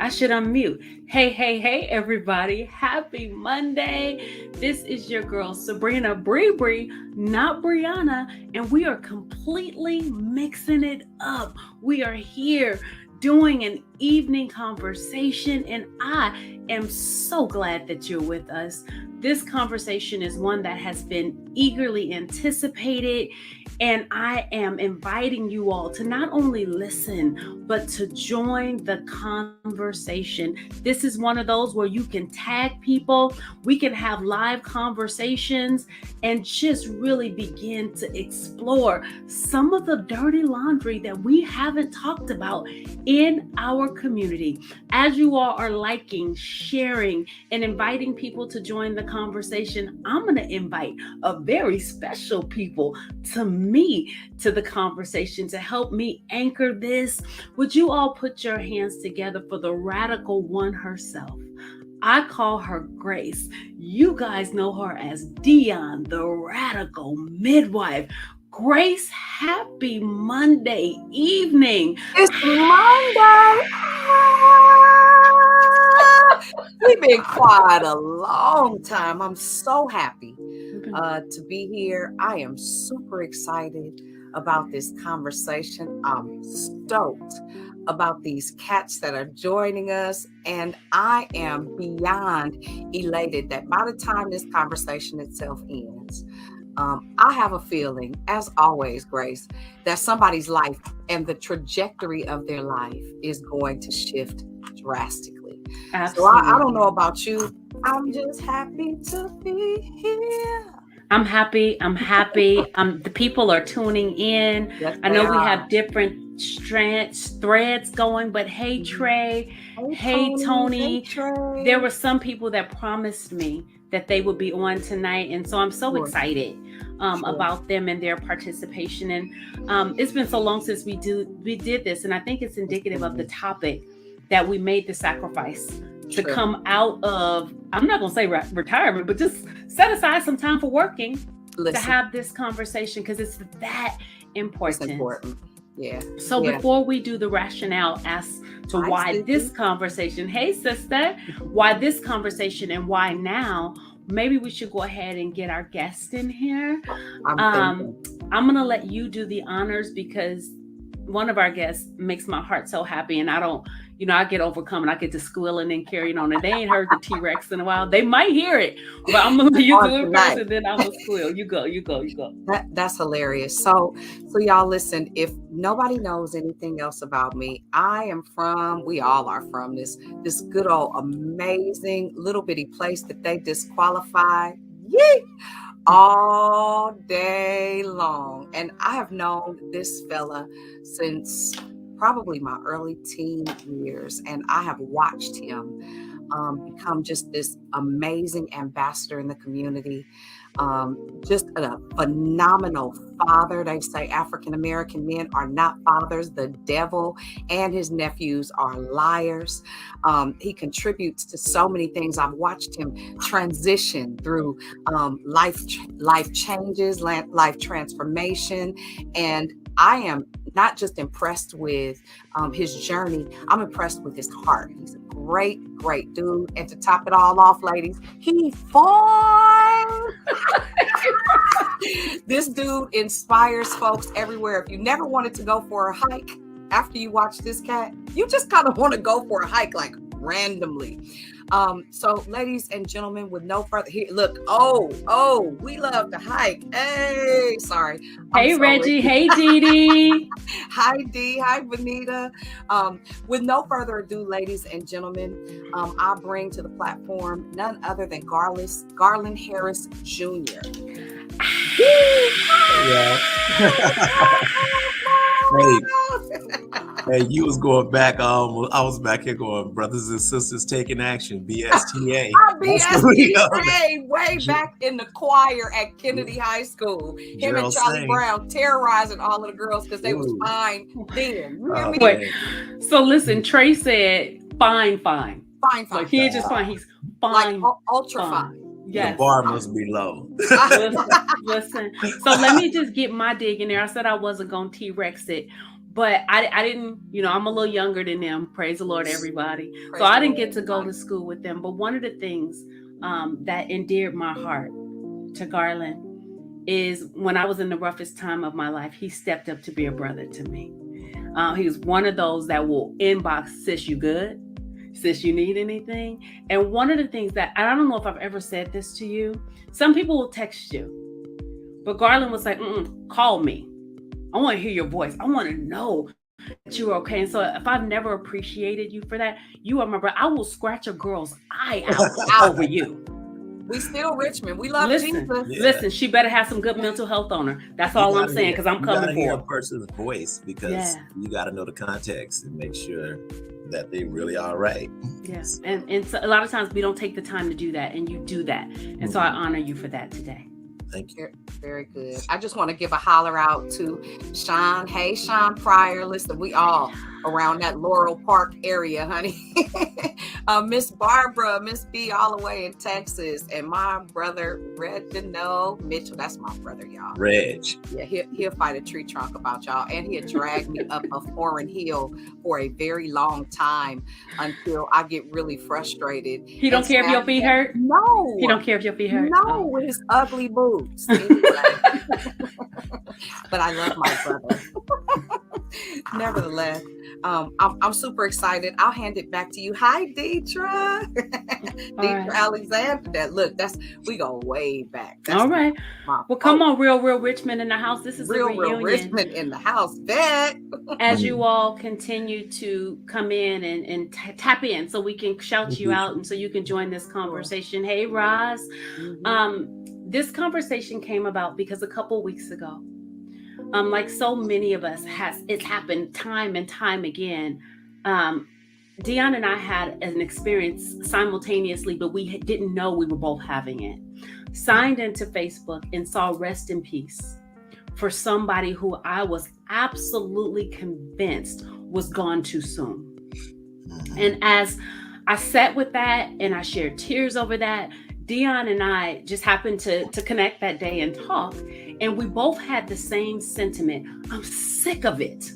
I should unmute. Hey, everybody. Happy Monday. This is your girl, Sabrina Bree, not Brianna, and we are completely mixing it up. We are here doing an evening conversation, and I am so glad that you're with us. This conversation is one that has been eagerly anticipated, and I am inviting you all to not only listen, but to join the conversation. This is one of those where you can tag people, we can have live conversations, and just really begin to explore some of the dirty laundry that we haven't talked about in our community. As you all are liking, sharing, and inviting people to join the conversation, I'm going to invite a very special people to me to the conversation to help me anchor this. Would you all put your hands together for the radical one herself? I call her Grace. You guys know her as Dion, the radical midwife. Grace, happy Monday evening. It's Monday. We've been quiet a long time. I'm so happy to be here. I am super excited about this conversation. I'm stoked about these cats that are joining us, and I am beyond elated that by the time this conversation itself ends, I have a feeling, as always, Grace, that somebody's life and the trajectory of their life is going to shift drastically. Absolutely. So I don't know about you. I'm just happy to be here. I'm happy. The people are tuning in. Yes, I know we have different threads going, but hey, Trey. Hey, Tony. Trey. There were some people that promised me that they would be on tonight, and so I'm so excited about them and their participation. And it's been so long since we did this, and I think it's indicative of the topic that we made the sacrifice to come out of, I'm not going to say retirement, but just set aside some time for working to have this conversation, because it's that important. It's important. Yeah. So before we do the rationale as to why this conversation, hey sister, why this conversation and why now, maybe we should go ahead and get our guest in here. I'm going to let you do the honors, because one of our guests makes my heart so happy, and I don't, I get overcome and I get to squealing and carrying on, and they ain't heard the T-Rex in a while. They might hear it, but I'm going to let you do it first, and then I'm going to squeal. You go. That's hilarious. So y'all listen, if nobody knows anything else about me, we all are from this good old amazing little bitty place that they disqualified. Yay! All day long. And I have known this fella since probably my early teen years, and I have watched him become just this amazing ambassador in the community, just a phenomenal father. They say African-American men are not fathers. The devil and his nephews are liars. He contributes to so many things. I've watched him transition through life changes, life transformation, and I am not just impressed with his journey, I'm impressed with his heart. He's a great dude. And to top it all off, ladies, he fun. This dude inspires folks everywhere. If you never wanted to go for a hike after you watch this cat, you just kind of want to go for a hike like randomly. So ladies and gentlemen, with no further here, look, we love to hike. Hey, sorry. Hey, Reggie. Hey, Dee Dee. Hi, Dee. Hi, Benita. With no further ado, ladies and gentlemen, I bring to the platform none other than Garland Harris Jr. Hey, you was going back. I was back here going, brothers and sisters taking action. BSTA. BSTA, way back in the choir at Kennedy High School. Him and Charlie Brown terrorizing all of the girls because they was fine then. You hear me? Wait. So listen, Trey said fine. Fine. Like he ain't just fine. He's fine. Like ultra fine. Yes. The bar must be low. Listen. So let me just get my dig in there. I said I wasn't going to T-Rex it, but I didn't, I'm a little younger than them. Praise the Lord, everybody. Praise So I the didn't Lord, get to go everybody. to school with them. But one of the things that endeared my heart to Garland is when I was in the roughest time of my life, he stepped up to be a brother to me. He was one of those that will inbox, sis, you good? Sis, you need anything? And one of the things that, I don't know if I've ever said this to you, some people will text you, but Garland was like, call me. I want to hear your voice. I want to know that you're okay. And so if I've never appreciated you for that, you are my brother. I will scratch a girl's eye out over you. We still Richmond. We love Listen, Jesus. listen, she better have some good mental health on her. That's all I'm saying, because I'm coming for hear her. a person's voice, because you got to know the context and make sure that they really are right. Yes. And so a lot of times we don't take the time to do that, and you do that. And so I honor you for that today. Thank you. Very good. I just want to give a holler out to Sean. Hey, Sean Pryor. Listen, we all around that Laurel Park area, honey. Miss Barbara, Miss B, all the way in Texas, and my brother Reginald Mitchell. That's my brother, y'all. Reg. Yeah, he'll fight a tree trunk about y'all, and he'll drag me up a foreign hill for a very long time until I get really frustrated. He don't care if your feet hurt? No. He don't care if your feet hurt? No, with his ugly boots. Anyway. But I love my brother. Nevertheless, I'm super excited. I'll hand it back to you. Hi, Deidre. Deidre Alexander. Look, we go way back. All right. Well, come on, real Richmond in the house. This is a reunion. Real Richmond in the house. Bet. As you all continue to come in and tap in, so we can shout you out, and so you can join this conversation. Hey, Roz. This conversation came about because a couple weeks ago, like so many of us, it's happened time and time again. Dion and I had an experience simultaneously, but we didn't know we were both having it. Signed into Facebook and saw rest in peace for somebody who I was absolutely convinced was gone too soon. And as I sat with that and I shared tears over that, Dion and I just happened to connect that day and talk, and we both had the same sentiment. I'm sick of it.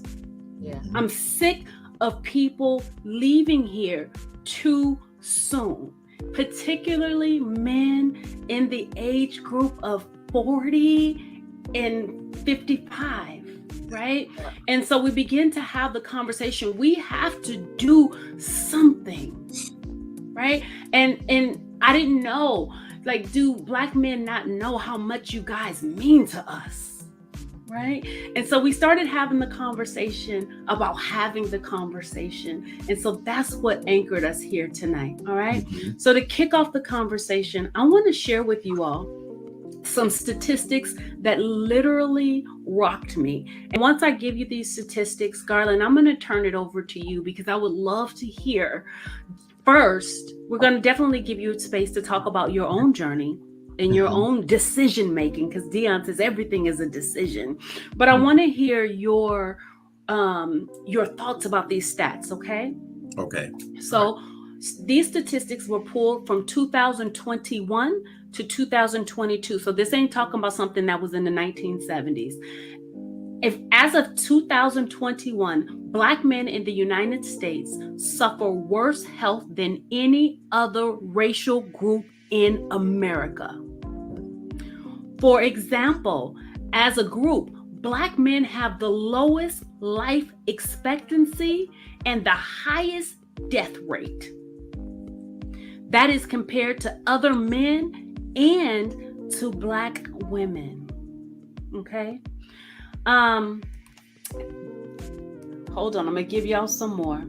Yeah. I'm sick of people leaving here too soon, particularly men in the age group of 40 and 55, right? And so we begin to have the conversation. We have to do something, right? And I didn't know, like, do Black men not know how much you guys mean to us, right? And so we started having the conversation about having the conversation. And so that's what anchored us here tonight, all right? So to kick off the conversation, I want to share with you all some statistics that literally rocked me. And once I give you these statistics, Garland, I'm going to turn it over to you, because I would love to hear. First, we're going to definitely give you space to talk about your own journey and your own decision making, because Dion says everything is a decision. But I want to hear your thoughts about these stats, okay? Okay. So these statistics were pulled from 2021 to 2022. So this ain't talking about something that was in the 1970s. As of 2021, Black men in the United States suffer worse health than any other racial group in America. For example, as a group, Black men have the lowest life expectancy and the highest death rate. That is compared to other men and to Black women. Okay? Hold on, I'm gonna give y'all some more.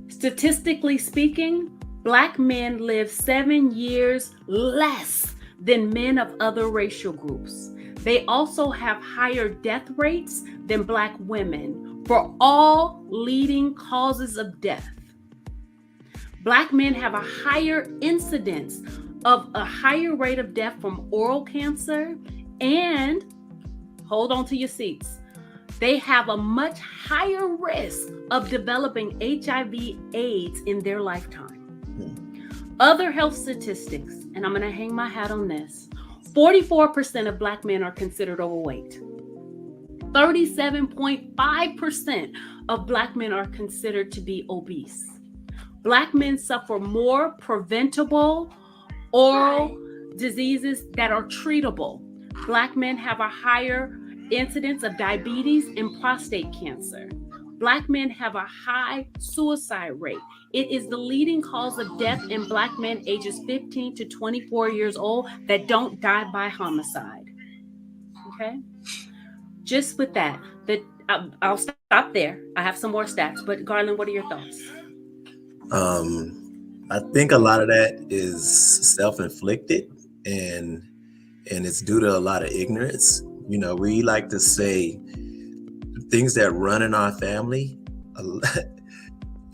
Statistically speaking, Black men live 7 years less than men of other racial groups. They also have higher death rates than Black women for all leading causes of death. Black men have a higher incidence of a higher rate of death from oral cancer, and hold on to your seats, they have a much higher risk of developing HIV/AIDS in their lifetime. Other health statistics, and I'm going to hang my hat on this. 44% of Black men are considered overweight. 37.5% of Black men are considered to be obese. Black men suffer more preventable oral diseases that are treatable. Black men have a higher incidence of diabetes and prostate cancer. Black men have a high suicide rate. It is the leading cause of death in Black men ages 15 to 24 years old that don't die by homicide. Okay? Just with that, I'll stop there. I have some more stats, but Garland, what are your thoughts? I think a lot of that is self-inflicted, and it's due to a lot of ignorance. We like to say things that run in our family.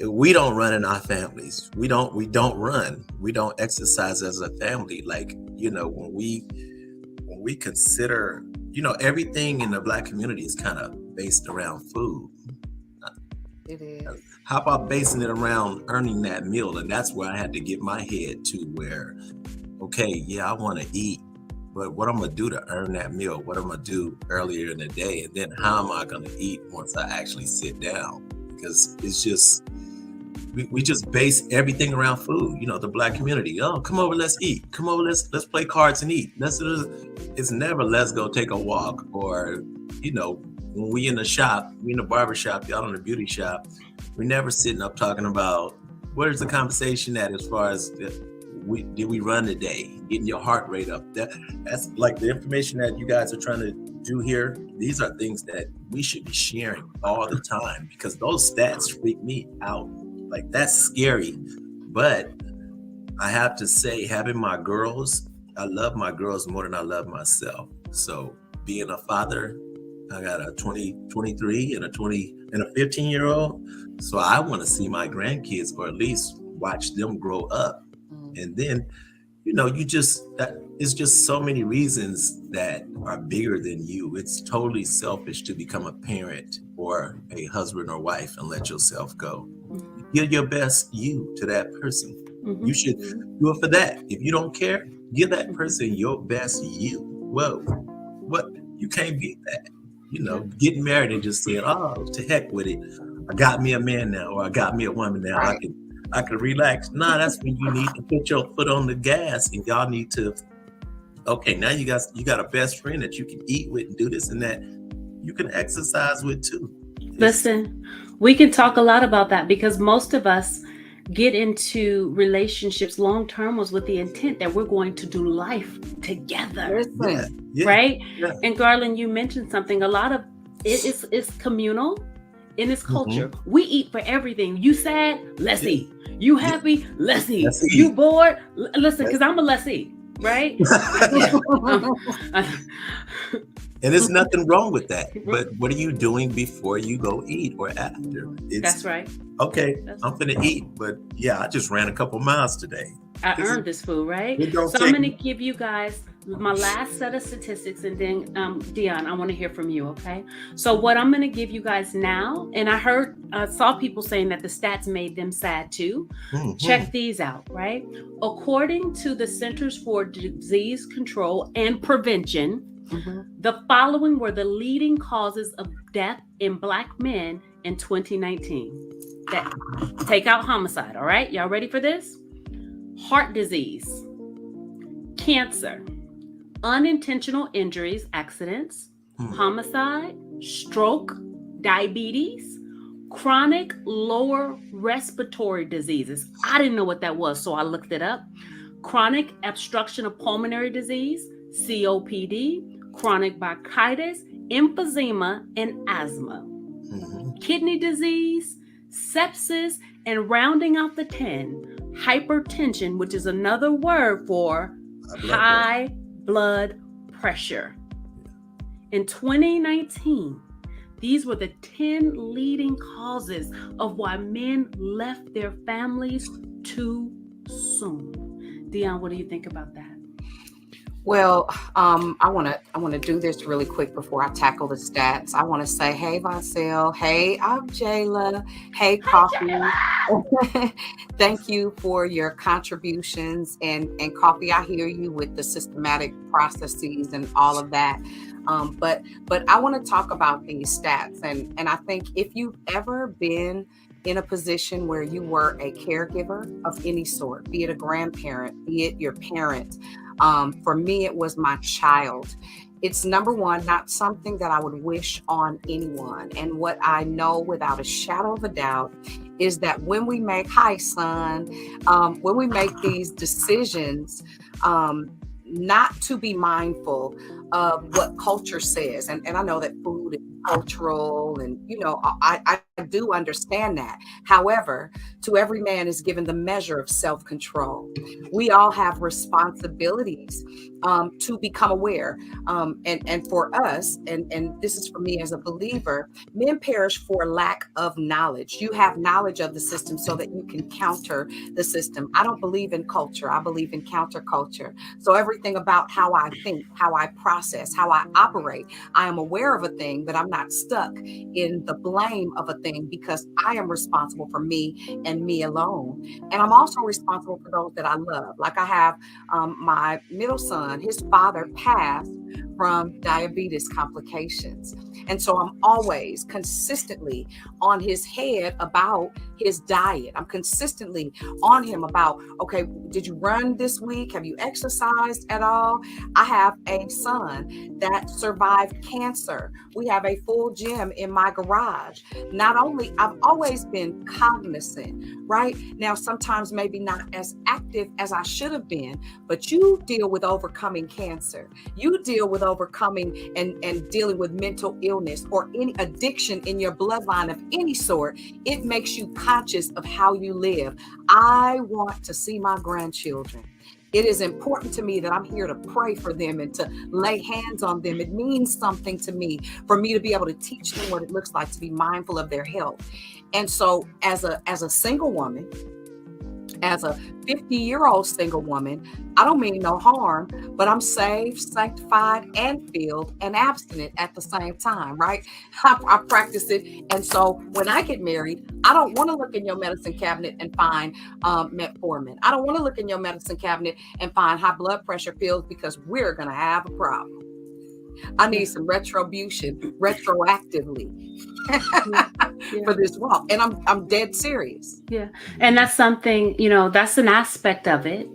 We don't run in our families. We don't run. We don't exercise as a family. Like, when we consider, everything in the Black community is kind of based around food. It is. How about basing it around earning that meal? And that's where I had to get my head to where, okay, yeah, I want to eat, but what I'm going to do to earn that meal? What I'm going to do earlier in the day? And then how am I going to eat once I actually sit down? Because it's just, we just base everything around food. The Black community. Oh, come over, let's eat. Come over, let's play cards and eat. It's never let's go take a walk, or, when we in the shop, we in the barber shop, y'all in the beauty shop, we never sitting up talking about what is the conversation at as far as did we run today, getting your heart rate up. That's like the information that you guys are trying to do here. These are things that we should be sharing all the time, because those stats freak me out. Like, that's scary. But I have to say, having my girls, I love my girls more than I love myself. So being a father, I got a 23 and a 15-year-old. So I want to see my grandkids, or at least watch them grow up. And then, it's just so many reasons that are bigger than you. It's totally selfish to become a parent or a husband or wife and let yourself go. Give your best you to that person. Mm-hmm. You should do it for that. If you don't care, give that person your best you. Whoa, what? You can't beat that. Getting married and just saying, oh, to heck with it. I got me a man now, or I got me a woman now. Right. I can relax. Nah, that's when you need to put your foot on the gas, and y'all need to, okay, now you got a best friend that you can eat with and do this and that. You can exercise with too. Listen, we can talk a lot about that, because most of us get into relationships long-term was with the intent that we're going to do life together. Yeah. Right? Yeah. And Garland, you mentioned something. A lot of it is communal in this culture. Mm-hmm. We eat for everything. You sad? Let's eat. You happy? Let's eat. You bored? Listen, because I'm a let's eat. Right? And there's nothing wrong with that. But what are you doing before you go eat or after? That's right. Okay, I'm finna eat, but yeah, I just ran a couple miles today. I earned this food, right? So I'm going to give you guys my last set of statistics, and then Dion, I want to hear from you, okay? So what I'm going to give you guys now, and I saw people saying that the stats made them sad too. Mm-hmm. Check these out, right? According to the Centers for Disease Control and Prevention, mm-hmm. the following were the leading causes of death in Black men in 2019. Take out homicide, all right? Y'all ready for this? Heart disease, cancer, unintentional injuries, accidents, homicide, stroke, diabetes, chronic lower respiratory diseases. I didn't know what that was, so I looked it up. Chronic obstruction of pulmonary disease, COPD, chronic bronchitis, emphysema, and asthma. Mm-hmm. Kidney disease, sepsis, and rounding out the 10, hypertension, which is another word for high blood pressure. In 2019, these were the 10 leading causes of why men left their families too soon. Dion, what do you think about that? Well, I want to do this really quick before I tackle the stats. I want to say, hey, Vasil. Hey, I'm Jayla. Hey, Coffee. Thank you for your contributions and Coffee. I hear you with the systematic processes and all of that. But I want to talk about these stats, and I think if you've ever been in a position where you were a caregiver of any sort, be it a grandparent, be it your parent. For me, it was my child. It's number one, not something that I would wish on anyone. And what I know without a shadow of a doubt is that when we make, hi, son, when we make these decisions, not to be mindful of what culture says. And I know that food is cultural, and, I do understand that. However, to every man is given the measure of self control. We all have responsibilities to become aware. And for us, and this is for me as a believer, men perish for lack of knowledge. You have knowledge of the system so that you can counter the system. I don't believe in culture. I believe in counterculture. So everything about how I think, how I process, how I operate, I am aware of a thing, but I'm not stuck in the blame of a thing, because I am responsible for me and me alone. And I'm also responsible for those that I love. Like I have my middle son, his father passed from diabetes complications. And so I'm always consistently on his head about his diet. I'm consistently on him about, okay, did you run this week? Have you exercised at all? I have a son that survived cancer. We have a full gym in my garage. Not only, I've always been cognizant, right? Now, sometimes maybe not as active as I should have been, but you deal with overcoming cancer. You deal with overcoming and dealing with mental illness or any addiction in your bloodline of any sort. It makes you conscious of how you live. I want to see my grandchildren. It is important to me that I'm here to pray for them and to lay hands on them. It means something to me for me to be able to teach them what it looks like to be mindful of their health. And so as a single woman, as a 50-year-old single woman, I don't mean no harm, but I'm saved, sanctified, and filled and abstinent at the same time, right? I practice it. And so when I get married, I don't want to look in your medicine cabinet and find metformin. I don't want to look in your medicine cabinet and find high blood pressure pills, because we're going to have a problem. I need some retribution retroactively for this walk. And I'm dead serious. Yeah. And that's something, that's an aspect of it,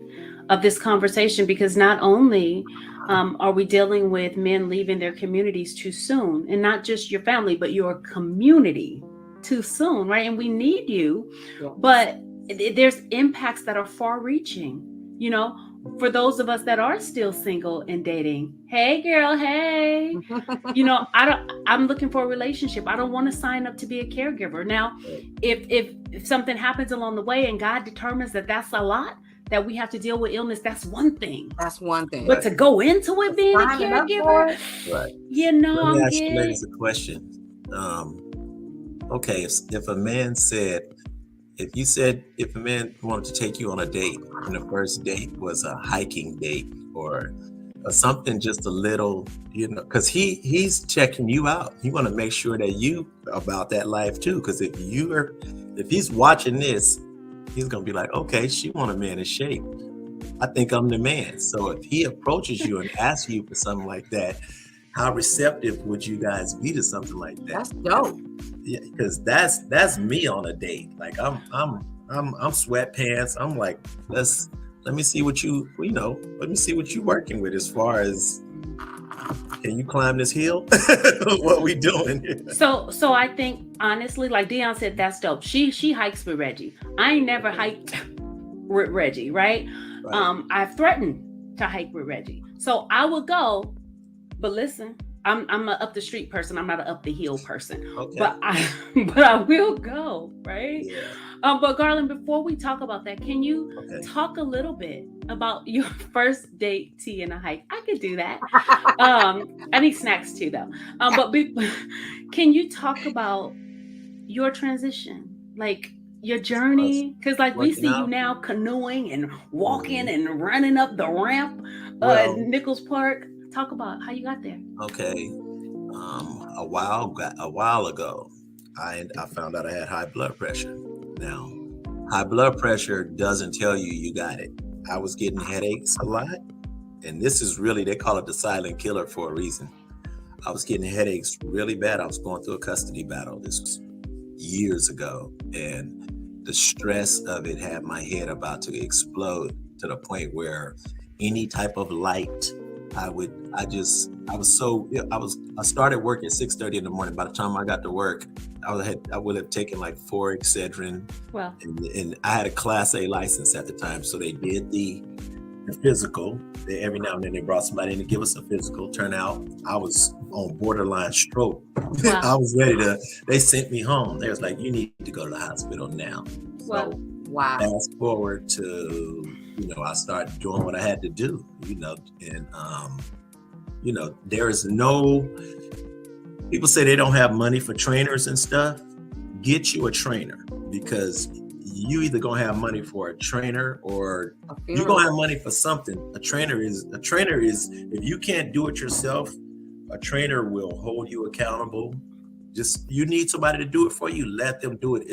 of this conversation, because not only are we dealing with men leaving their communities too soon, and not just your family, but your community too soon, right? And we need you, but there's impacts that are far reaching, for those of us that are still single and dating. Hey girl, hey, I'm looking for a relationship. I don't want to sign up to be a caregiver. Now, if something happens along the way and God determines that that's a lot, that we have to deal with illness, that's one thing. That's one thing. But to go into it being a caregiver, right. Let me ask you ladies a question. Okay, if a man said, if a man wanted to take you on a date, and the first date was a hiking date or something just a little, because he's checking you out. He want to make sure that you about that life too. Because if he's watching this, he's gonna be like, okay, she want a man in shape. I think I'm the man. So if he approaches you and asks you for something like that, how receptive would you guys be to something like that? That's dope. Yeah, because that's me on a date. Like I'm sweatpants. I'm like, let me see what you working with as far as, can you climb this hill? What we doing? So I think honestly, like Dion said, that's dope. She hikes with Reggie. I ain't never hiked with Reggie, right? I've threatened to hike with Reggie. So I would go, but listen, I'm an up the street person. I'm not an up the hill person. Okay. But I will go, right? Yeah. But Garland, before we talk about that, can you talk a little bit about your first date, tea, and a hike? I could do that. I need snacks too, though. But can you talk about your transition, like your journey? Because like we see you now canoeing and walking and running up the ramp. Well, Nichols Park. Talk about how you got there. okay. A while ago, I found out I had high blood pressure. Now, high blood pressure doesn't tell you you got it. I was getting headaches a lot, and this is really, they call it the silent killer for a reason. I was getting headaches really bad. I was going through a custody battle. This was years ago, and the stress of it had my head about to explode to the point where any type of light, I started work at 6:30 in the morning. By the time I got to work, I would have taken like 4 Excedrin, Well, and I had a Class A license at the time, so they did the physical. Every now and then they brought somebody in to give us a physical. Turn out I was on borderline stroke. wow. I was ready to. They sent me home. They was like, "You need to go to the hospital now." Well, So Wow. fast forward to, I started doing what I had to do. And there is no. People say they don't have money for trainers and stuff. Get you a trainer, because you either gonna have money for a trainer or you're gonna have money for something. A trainer is if you can't do it yourself, a trainer will hold you accountable. Just, you need somebody to do it for you. Let them do it.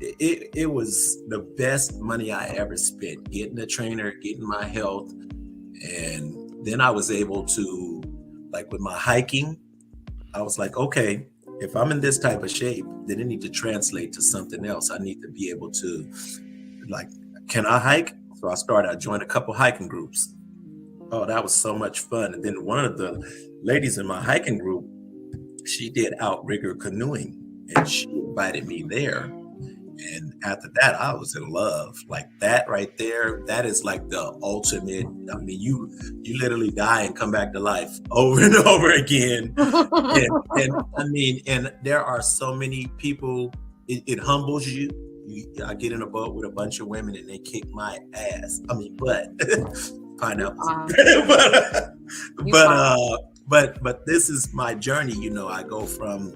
It was the best money I ever spent, getting a trainer, getting my health. And then I was able to, like with my hiking, I was like, okay, if I'm in this type of shape, then it needs to translate to something else. I need to be able to, like, can I hike? So I joined a couple hiking groups. Oh, that was so much fun. And then one of the ladies in my hiking group, she did outrigger canoeing, and she invited me there. And after that, I was in love. Like that right there, that is like the ultimate. I mean, you literally die and come back to life over and over again. And I mean, and there are so many people, it humbles you. I get in a boat with a bunch of women and they kick my ass. I mean, but pineapples. But this is my journey. I go from,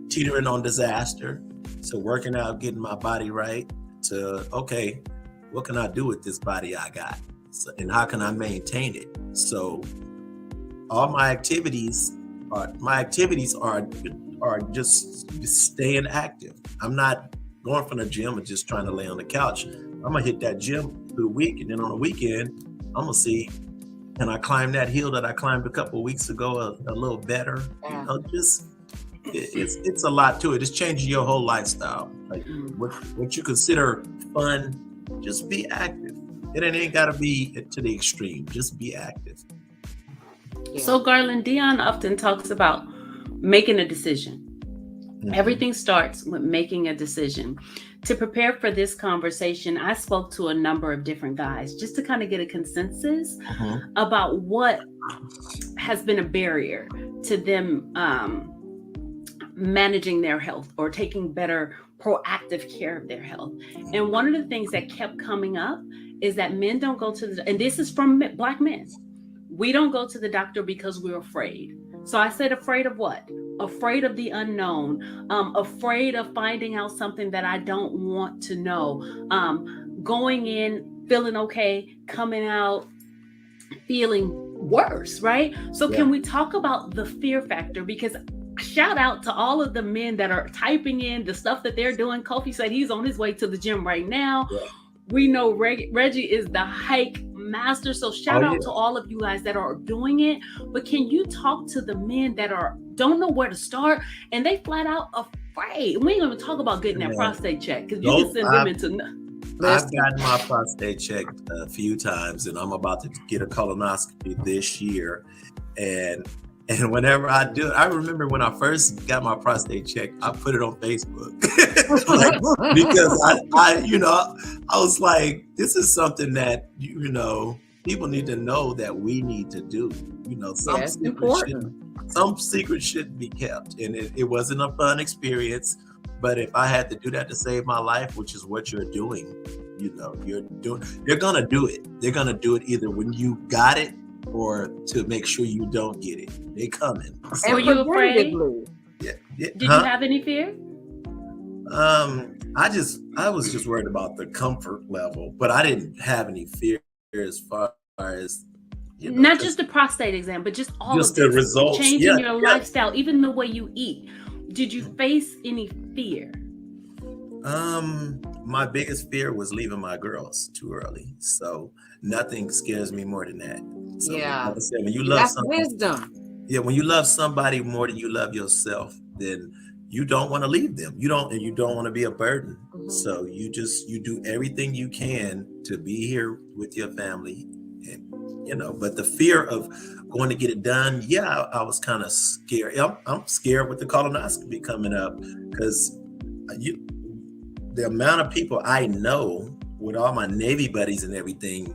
teetering on disaster to working out, getting my body right, to, okay, what can I do with this body I got? So, and how can I maintain it? So all my activities are just staying active. I'm not going from the gym and just trying to lay on the couch. I'm gonna hit that gym through the week, and then on the weekend, I'm gonna see, can I climb that hill that I climbed a couple of weeks ago a little better? Yeah. It's a lot to it. It's changing your whole lifestyle. Like what you consider fun, just be active. It ain't gotta be to the extreme. Just be active. Yeah. So Garland, Dion often talks about making a decision. Mhm. Everything starts with making a decision. To prepare for this conversation, I spoke to a number of different guys just to kind of get a consensus Mhm. about what has been a barrier to them managing their health or taking better proactive care of their health. And one of the things that kept coming up is that men don't go to and this is from Black men. We don't go to the doctor because we're afraid. So I said, afraid of what? Afraid of the unknown, afraid of finding out something that I don't want to know, going in, feeling okay, coming out, feeling worse, right? So Yeah. Can we talk about the fear factor? Because shout out to all of the men that are typing in the stuff that they're doing. Kofi said he's on his way to the gym right now. Yeah. We know Reggie is the hike master. So shout out to all of you guys that are doing it. But can you talk to the men that don't know where to start and they flat out afraid? We ain't gonna talk about getting that prostate check because you can send them into. I've gotten my prostate checked a few times, and I'm about to get a colonoscopy this year. And whenever I do it, I remember when I first got my prostate checked, I put it on Facebook because I was like, this is something that people need to know that we need to do. Some secrets shouldn't be kept, and it wasn't a fun experience. But if I had to do that to save my life, which is what you're doing, they're gonna do it. They're gonna do it either when you got it or to make sure you don't get it. They coming. So, were you afraid? Yeah. Did you have any fear? I was just worried about the comfort level, but I didn't have any fear. as far as, not just the prostate exam, but just all just of the this, results. changing your lifestyle, even the way you eat. Did you face any fear? My biggest fear was leaving my girls too early. So nothing scares me more than that. So Yeah. like I said, when you love That's somebody, wisdom. when you love somebody more than you love yourself, then you don't want to leave them. You don't want to be a burden. Mhm. So you do everything you can to be here with your family. And but the fear of going to get it done, I was kind of scared. I'm scared with the colonoscopy coming up, because the amount of people I know with all my Navy buddies and everything,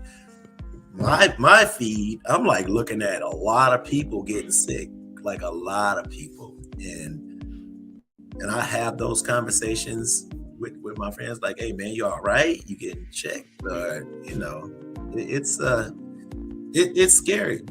my feed, I'm like looking at a lot of people getting sick, like a lot of people, and I have those conversations with my friends, like, hey man, you all right? You getting checked? Or it's scary,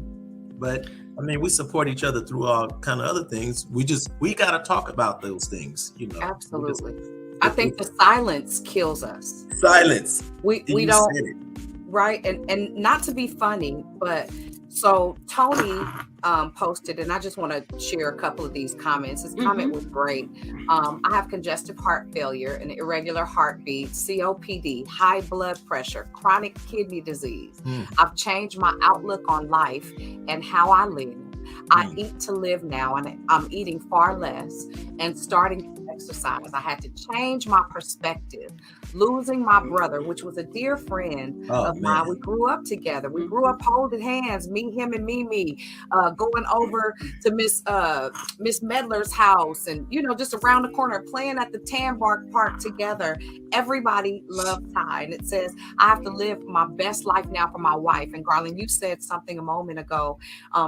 but I mean, we support each other through all kind of other things. We got to talk about those things, Absolutely. I think the silence kills us. Silence. We don't, right? And not to be funny, but so Tony posted, and I just want to share a couple of these comments. His comment was great. I have congestive heart failure, an irregular heartbeat, COPD, high blood pressure, chronic kidney disease. I've changed my outlook on life and how I live. I eat to live now, and I'm eating far less and starting to exercise. I had to change my perspective. Losing my brother, which was a dear friend of mine. We grew up together. We grew up holding hands, me, him, and Mimi, going over to Miss Medler's house, and just around the corner, playing at the Tambark Park together. Everybody loved Ty, and it says, I have to live my best life now for my wife. And Garland, you said something a moment ago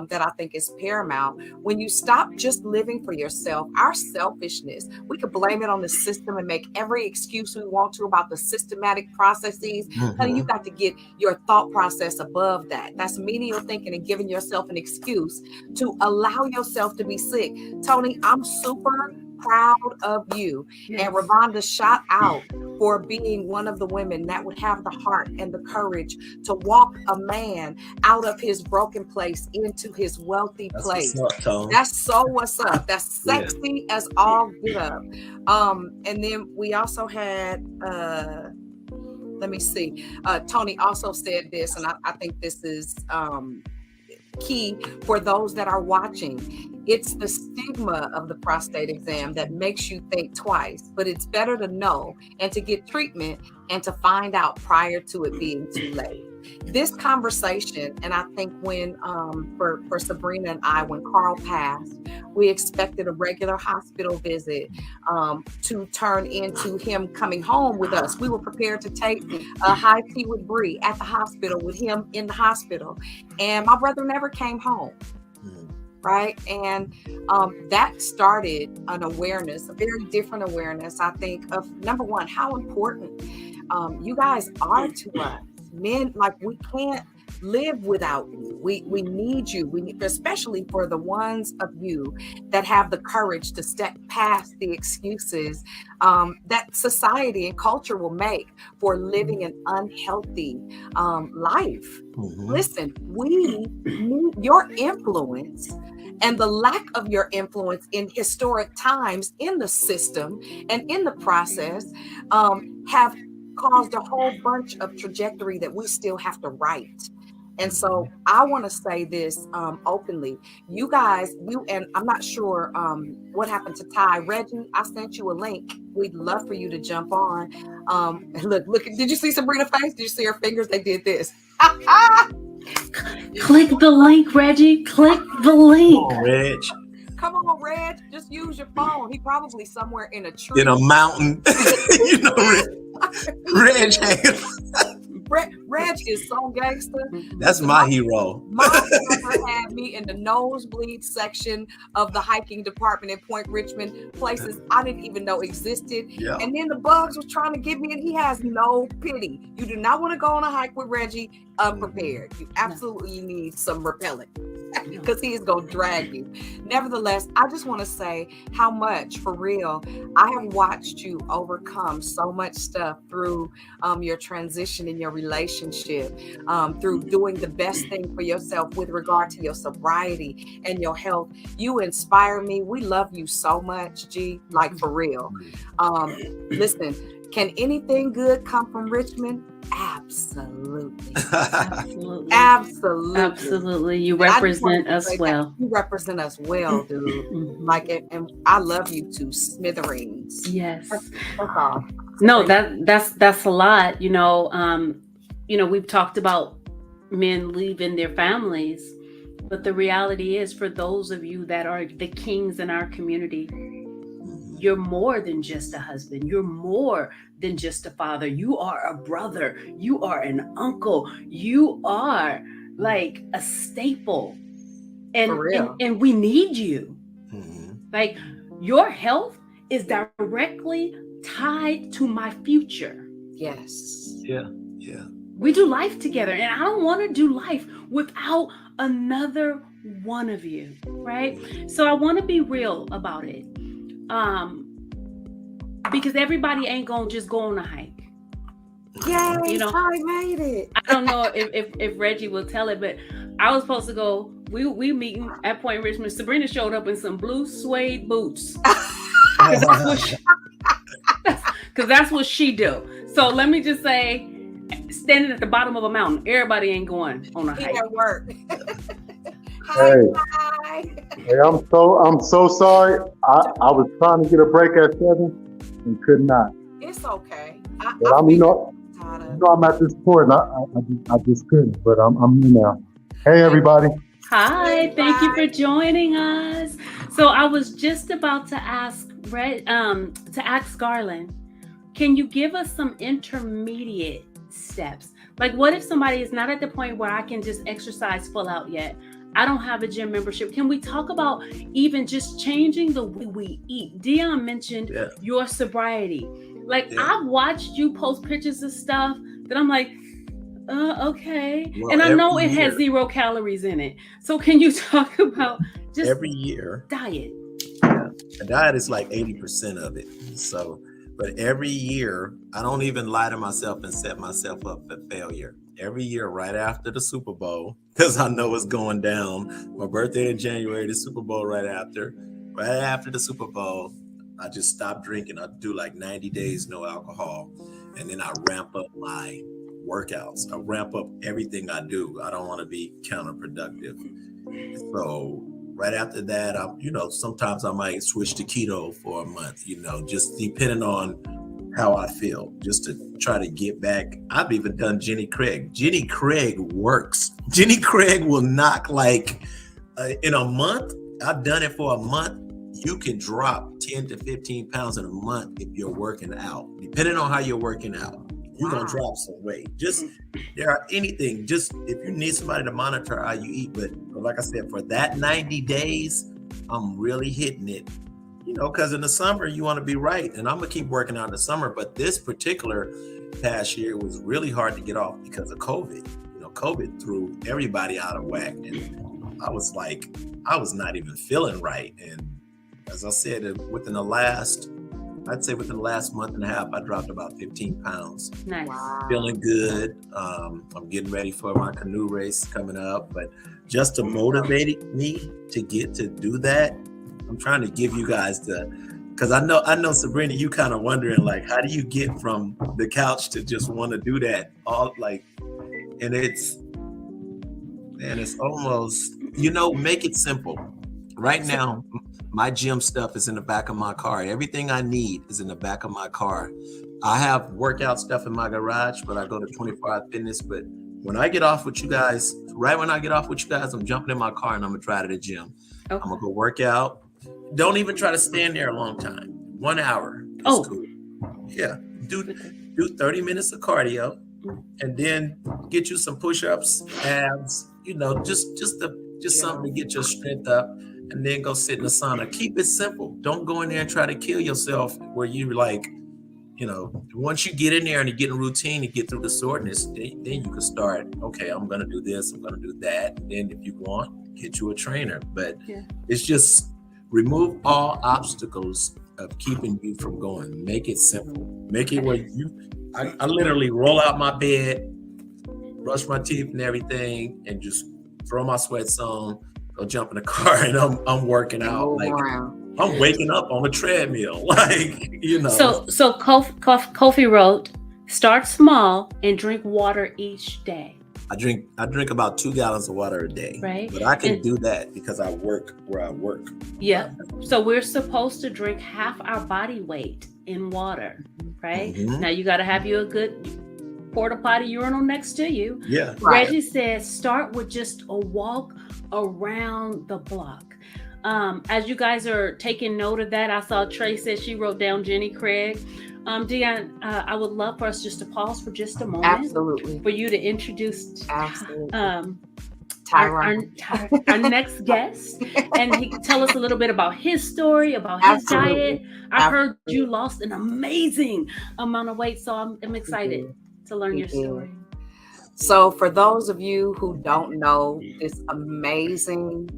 that I think is paramount. When you stop just living for yourself, our selfishness, we could blame it on the system and make every excuse we want to about the systematic processes. Honey, you got to get your thought process above that. That's menial thinking and giving yourself an excuse to allow yourself to be sick. Tony, I'm super proud of you. Yes. And Ravonda, shout out for being one of the women that would have the heart and the courage to walk a man out of his broken place into his wealthy place. That's so what's up. That's sexy as all get up. And then we also had let me see. Tony also said this, and I think this is key for those that are watching. It's the stigma of the prostate exam that makes you think twice, but it's better to know and to get treatment and to find out prior to it being too late. This conversation, and I think when for Sabrina and I, when Carl passed, we expected a regular hospital visit to turn into him coming home with us. We were prepared to take a high tea with Bree at the hospital with him in the hospital, and my brother never came home. Right. And that started an awareness, a very different awareness, I think, of number one, how important you guys are to us. Men, like, we can't live without you. We need you. We need, especially for the ones of you that have the courage to step past the excuses that society and culture will make for living an unhealthy life. Listen, we need your influence, and the lack of your influence in historic times in the system and in the process have caused a whole bunch of trajectory that we still have to write. And so I want to say this openly. You guys, and I'm not sure what happened to Ty. Reggie, I sent you a link. We'd love for you to jump on. Look, did you see Sabrina's face? Did you see her fingers? They did this. Click the link, Reggie. Click the link. Oh, Reg. Come on, Reg. Just use your phone. He probably somewhere in a tree. In a mountain. Reg. Reg is so gangster. That's my hero. My brother had me in the nosebleed section of the hiking department in Point Richmond, places I didn't even know existed. Yeah. And then the bugs was trying to get me, and he has no pity. You do not want to go on a hike with Reggie unprepared. You absolutely need some repellent. because he's going to drag you. Nevertheless, I just want to say how much, for real, I have watched you overcome so much stuff through your transition in your relationship, through doing the best thing for yourself with regard to your sobriety and your health. You inspire me. We love you so much, G, like for real. Listen, can anything good come from Richmond? Absolutely. Absolutely. Absolutely. Absolutely. You represent us well. You represent us well, dude. Like it, and I love you too, smithereens. Yes. That's all. No, that's a lot. We've talked about men leaving their families, but the reality is, for those of you that are the kings in our community, you're more than just a husband. You're more than just a father. You are a brother. You are an uncle. You are like a staple. And For real. and we need you. Mhm. Like, your health is directly tied to my future. Yes. Yeah. We do life together, and I don't want to do life without another one of you, right? So I want to be real about it. Because everybody ain't gonna just go on a hike. Yay, I made it. I don't know if Reggie will tell it, but I was supposed to go. We meeting at Point Richmond. Sabrina showed up in some blue suede boots. Because that's what she do. So let me just say, standing at the bottom of a mountain, everybody ain't going on a hike. At work. Hi. Hey, I'm so sorry. I was trying to get a break at 7 and could not. It's okay. But I'm at this point. I just couldn't. But I'm here now. Hey, everybody. Hi, thank you for joining us. So I was just about to ask Garland, can you give us some intermediate steps? Like, what if somebody is not at the point where I can just exercise full out yet? I don't have a gym membership. Can we talk about even just changing the way we eat? Dion mentioned your sobriety. Like, I've watched you post pictures of stuff that I'm like, okay. Well, and I know it has 0 calories in it. So can you talk about just every year diet? A diet is like 80% of it. So, but every year, I don't even lie to myself and set myself up for failure. Every year, right after the Super Bowl, because I know it's going down. My birthday in January, the Super Bowl right after the Super Bowl, I just stop drinking. I do like 90 days, no alcohol. And then I ramp up my workouts. I ramp up everything I do. I don't want to be counterproductive. So right after that, sometimes I might switch to keto for a month, just depending on how I feel, just to try to get back. I've even done Jenny Craig. Jenny Craig works. Jenny Craig will knock in a month. I've done it for a month. You can drop 10 to 15 pounds in a month if you're working out. Depending on how you're working out, you're going to drop some weight. Just anything, just if you need somebody to monitor how you eat. But like I said, for that 90 days, I'm really hitting it, because in the summer, you want to be right. And I'm going to keep working out in the summer. But this particular past year was really hard to get off because of COVID. COVID threw everybody out of whack. And I was not even feeling right. And as I said, within the last month and a half, I dropped about 15 pounds. Nice. Wow. Feeling good. I'm getting ready for my canoe race coming up. But just to motivate me to get to do that, I'm trying to give you guys because I know Sabrina, you kind of wondering, like, how do you get from the couch to just want to do that? And it's almost, make it simple. Right now, my gym stuff is in the back of my car. Everything I need is in the back of my car. I have workout stuff in my garage, but I go to 24-hour fitness. But when I get off with you guys, I'm jumping in my car and I'm gonna drive to the gym. Okay. I'm gonna go work out. Don't even try to stand there a long time. 1 hour. Cool. Yeah. Do 30 minutes of cardio and then get you some push-ups, abs, just something to get your strength up. And then go sit in the sauna. Keep it simple. Don't go in there and try to kill yourself where you once you get in there and you get in routine and get through the soreness, then you can start, okay, I'm going to do this, I'm going to do that. And then if you want, get you a trainer. But Yeah. it's just remove all obstacles of keeping you from going. Make it simple. Make it where I literally roll out my bed, brush my teeth and everything, and just throw my sweats on, go jump in the car, and I'm working out. Move Like around. I'm waking up on a treadmill. Like, you know. So Kofi wrote, start small and drink water each day. I drink about 2 gallons of water a day. Right. But I can do that because I work where I work. Yeah. So we're supposed to drink half our body weight in water, right? Mhm. Now you got to have you a good porta potty urinal next to you. Yeah. Right. Reggie says start with just a walk around the block. As you guys are taking note of that, I saw Trey said she wrote down Jenny Craig. Deon, I would love for us just to pause for just a moment. Absolutely. For you to introduce Absolutely. Tyrone. Our next guest, and he can tell us a little bit about his story, about his Absolutely. diet. I heard you lost an amazing amount of weight, so I'm excited to learn your story. So for those of you who don't know this amazing,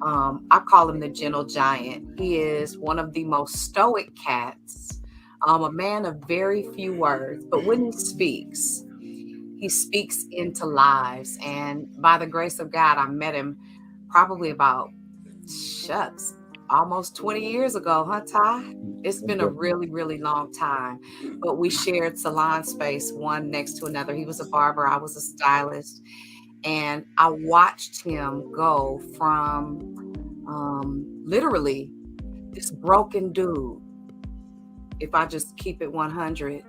I call him the gentle giant. He is one of the most stoic cats, a man of very few words, but when he speaks into lives. And by the grace of God, I met him probably about, almost 20 years ago, huh, Ty? It's been a really, really long time. But we shared salon space, one next to another. He was a barber, I was a stylist. And I watched him go from literally this broken dude, if I just keep it 100,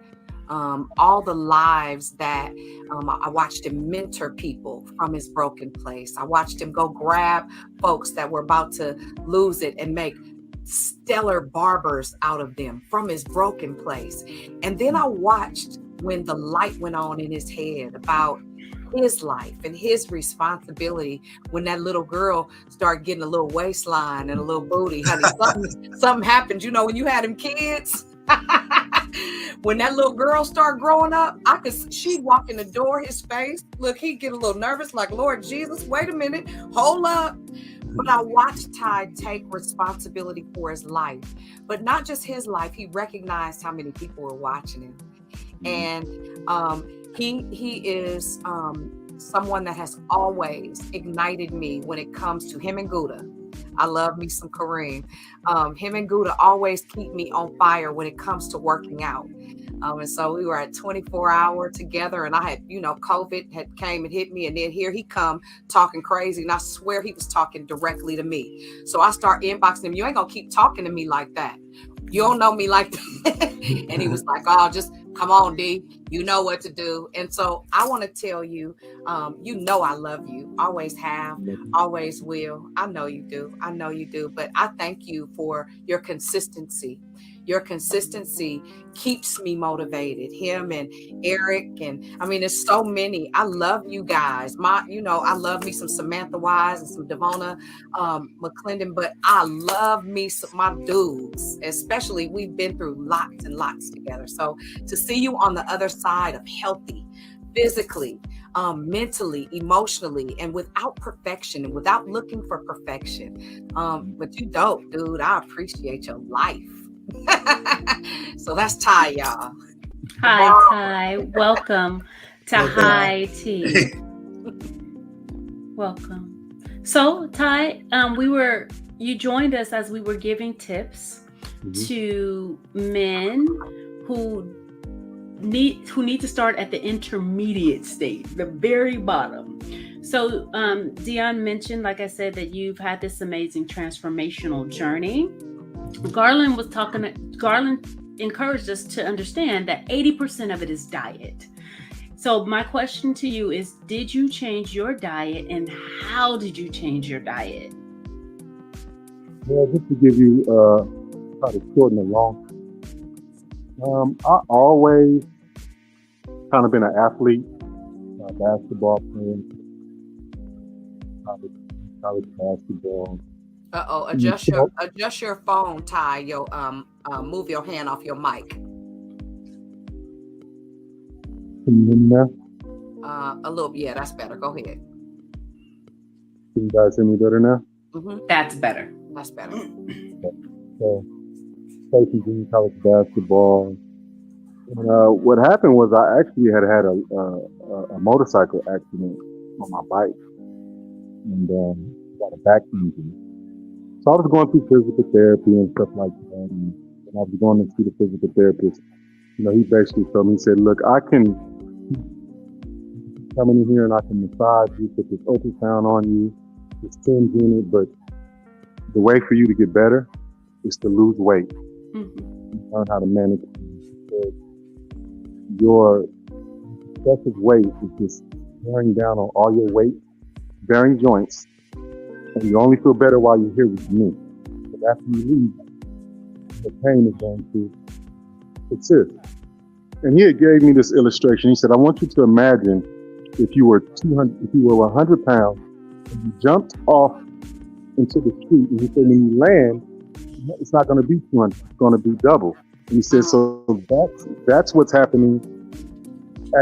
all the lives that I watched him mentor people from his broken place. I watched him go grab folks that were about to lose it and make stellar barbers out of them from his broken place. And then I watched when the light went on in his head about his life and his responsibility when that little girl started getting a little waistline and a little booty. Honey, something happened. You know, when you had them kids, when that little girl started growing up, she'd walk in the door, his face, look, he'd get a little nervous, like, Lord Jesus, wait a minute, hold up. But I watched Ty take responsibility for his life, but not just his life. He recognized how many people were watching him. And he is someone that has always ignited me when it comes to him and Gouda. I love me some Kareem. Him and Gouda always keep me on fire when it comes to working out. And so we were at 24-hour together, and I had, COVID had came and hit me, and then here he come talking crazy, and I swear he was talking directly to me. So I start inboxing him, you ain't gonna keep talking to me like that. You don't know me like that. And he was like, oh, just come on, D. You know what to do. And so I want to tell you, I love you. Always have, always will. I know you do. I know you do. But I thank you for your consistency. Your consistency keeps me motivated. Him and Eric, and I mean, there's so many. I love you guys. I love me some Samantha Wise and some Devona McClendon, but I love me some my dudes, especially we've been through lots and lots together. So to see you on the other side of healthy, physically, mentally, emotionally, and without perfection and without looking for perfection. But you dope, dude. I appreciate your life. So that's Ty, y'all. Hi, Ty. Welcome to High Tea. Welcome. So, Ty, you joined us as we were giving tips to men who need to start at the intermediate state, the very bottom. So, Deon mentioned, like I said, that you've had this amazing transformational journey. Garland encouraged us to understand that 80% of it is diet. So my question to you is, did you change your diet, and how did you change your diet? Well, just to give you kind of short and long, I always kind of been an athlete, basketball player, college basketball. Adjust your phone, Ty. Move your hand off your mic. Can you hear me now? A little, yeah, that's better. Go ahead. Can you guys hear me better now? That's better. That's better. So, played some junior college basketball. And, what happened was I actually had a motorcycle accident on my bike and got a back injury. So I was going through physical therapy and stuff like that. And when I was going to see the physical therapist, he basically told me, he said, look, I can come in here and I can massage you, put this ultrasound on you, this TIMS in it, but the way for you to get better is to lose weight. Learn how to manage it. Your excessive weight is just bearing down on all your weight-bearing joints, and you only feel better while you're here with me. But after you leave, the pain is going to persist. And he gave me this illustration. He said, I want you to imagine if you were 100 pounds and you jumped off into the street, and he said, when you land, it's not going to be 200, it's going to be double. And he said, so that's what's happening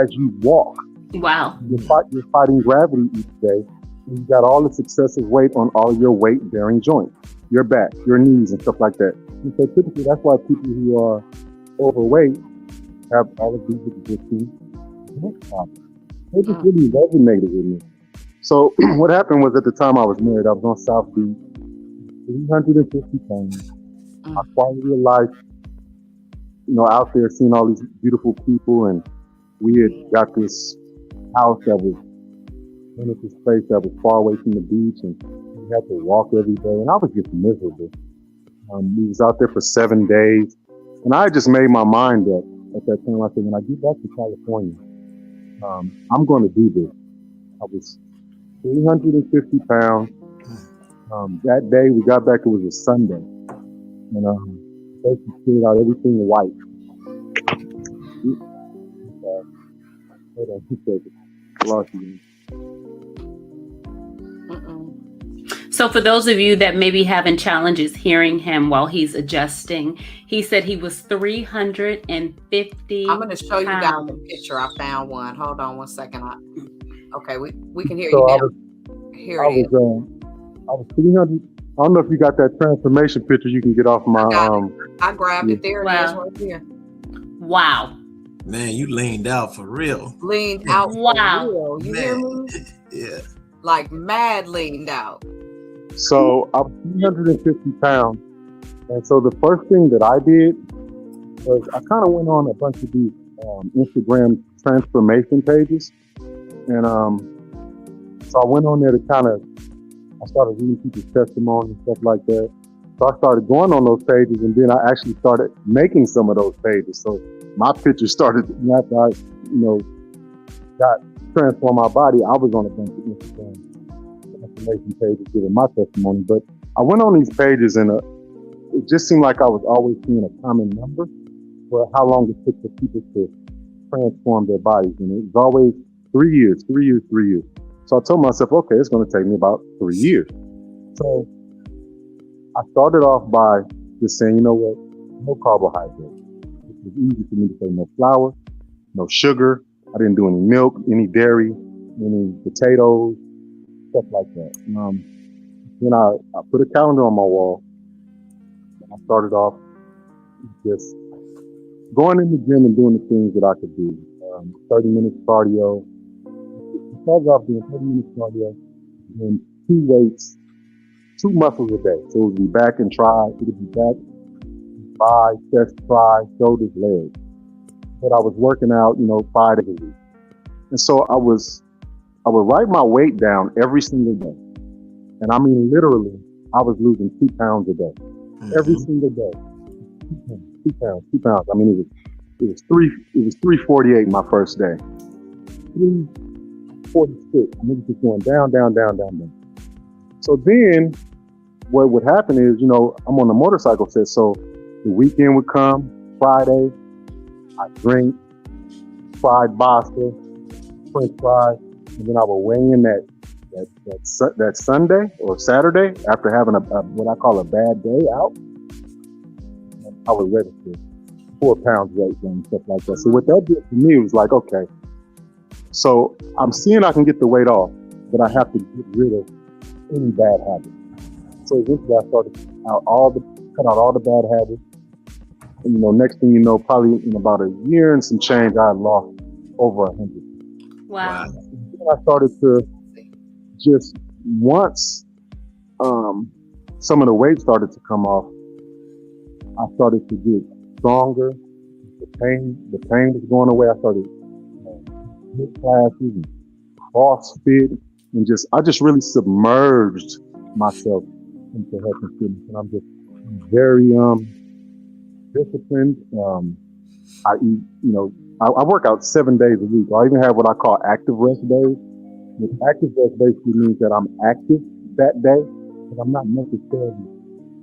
as you walk. Wow. You're fighting gravity each day, and you got all this excessive weight on all your weight-bearing joints, your back, your knees, and stuff like that. And so typically, that's why people who are overweight have all of these existing joint problems. It just really resonated with me. So what happened was, at the time I was married, I was on South Beach, 350 pounds. My quality of life, out there seeing all these beautiful people, and we had got this house that was in this place that was far away from the beach, and we had to walk every day, and I was just miserable. We was out there for 7 days, and I just made my mind up at that time. I said, when I get back to California, I'm going to do this. I was 350 pounds. That day we got back, it was a Sunday. And basically cleared out everything white. Hold on, 2 seconds. Lost you. So for those of you that may be having challenges hearing him while he's adjusting, he said he was 350 I'm going to show you guys a picture. I found one. Hold on 1 second. Okay, we can hear you now. I was 300. I don't know if you got that transformation picture you can get off my... I grabbed it. There it is right here. Wow. Man, you leaned out for real. Leaned out for real. You hear me? Yeah. Like mad leaned out. So I'm 350 pounds. And so the first thing that I did was I kind of went on a bunch of these Instagram transformation pages. And so I went on there to I started reading people's testimony and stuff like that. So I started going on those pages, and then I actually started making some of those pages. So my picture started, after I, got transformed my body, I was on a bunch of Instagram transformation pages giving my testimony. But I went on these pages, and it just seemed like I was always seeing a common number for how long it took for people to transform their bodies. And it was always 3 years. So I told myself, okay, it's going to take me about 3 years. So I started off by just saying, you know what, no carbohydrates. It was easy for me to say no flour, no sugar. I didn't do any milk, any dairy, any potatoes, stuff like that. Then I put a calendar on my wall. And I started off just going in the gym and doing the things that I could do. 30 minutes cardio. I started off doing 30 minutes cardio, and 2 weights, 2 muscles a day. So it would be back and try. It would be back, thigh, chest, try, shoulders, legs. But I was working out, 5 days a week. And so I would write my weight down every single day. And I mean, literally, I was losing 2 pounds a day. Every single day. 2 pounds. I mean, it was 348 my first day. 346. And it was just going down. So then what would happen is, I'm on the motorcycle set. So the weekend would come, Friday, I drink, fried pasta, French fries, and then I would weigh in that Sunday or Saturday after having what I call a bad day out. I was registered 4 pounds weight and stuff like that. So what that did for me was like, okay, so I'm seeing I can get the weight off, but I have to get rid of any bad habits. So eventually I started cut out all the bad habits. And, next thing you know, probably in about a year and some change, I had lost over 100. Wow. Then I started to just once some of the weight started to come off, I started to get stronger. The pain was going away. I started HIIT classes and CrossFit, and I just really submerged myself into health and fitness, and I'm just very disciplined. I eat, I work out 7 days a week. I even have what I call active rest days. With active rest basically means that I'm active that day, but I'm not necessarily